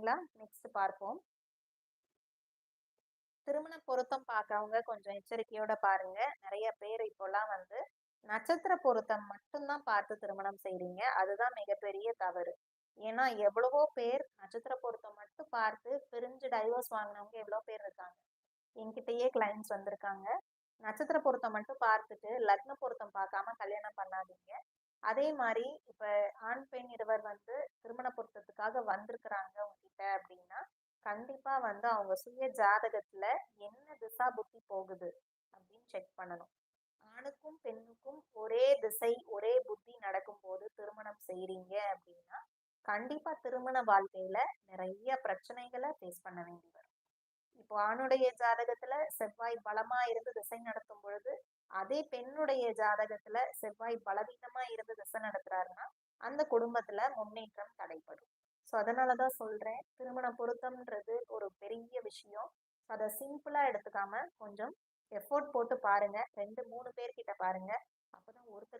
சரிங்களா? நெக்ஸ்ட் பார்ப்போம். திருமண பொருத்தம் பார்க்கறவங்க கொஞ்சம் எச்சரிக்கையோட பாருங்க. நெறைய பேர் இப்போலாம் வந்து நட்சத்திர பொருத்தம் மட்டும் தான் பார்த்து திருமணம் செய்றீங்க. அதுதான் மிகப்பெரிய தவறு. ஏன்னா எவ்வளவோ பேர் நட்சத்திர பொருத்தம் மட்டும் பார்த்து பிரிஞ்சு டைவோர்ஸ் வாங்குனவங்க எவ்வளோ பேர் இருக்காங்க. என்கிட்டயே கிளையண்ட்ஸ் வந்திருக்காங்க. நட்சத்திர பொருத்தம் மட்டும் பார்த்துட்டு லக்ன பொருத்தம் பார்க்காம கல்யாணம் பண்ணாதீங்க. அதே மாரி இப்ப ஆண், பெண் இருவர் வந்து திருமண பொருத்தத்துக்காக வந்திருக்கிறாங்க உங்ககிட்ட அப்படின்னா, கண்டிப்பா வந்து அவங்க சுய ஜாதகத்துல என்ன திசா புத்தி போகுது அப்படின்னு செக் பண்ணணும். ஆணுக்கும், பெண்ணுக்கும் ஒரே திசை, ஒரே புத்தி நடக்கும்போது திருமணம் செய்றீங்க அப்படின்னா, கண்டிப்பா திருமண வாழ்க்கையில நிறைய பிரச்சனைகள ஃபேஸ் பண்ண வேண்டி வரும். இப்போ ஆணுடைய ஜாதகத்துல செவ்வாய் பலமா இருந்து திசை நடத்தும் பொழுது, அதே பெண்ணுடைய ஜாதகத்துல செவ்வாய் பலவீனமா இருந்து திசை நடத்துறாருன்னா, அந்த குடும்பத்துல முன்னேற்றம் தடைப்படும். ஸோ அதனாலதான் சொல்றேன், திருமண பொருத்தம்ன்றது ஒரு பெரிய விஷயம். அத சிம்பிளா எடுத்துக்காம கொஞ்சம் எஃபோர்ட் போட்டு பாருங்க. 2, 3 பேர்கிட்ட பாருங்க. அப்பதான் ஒருத்தருக்கு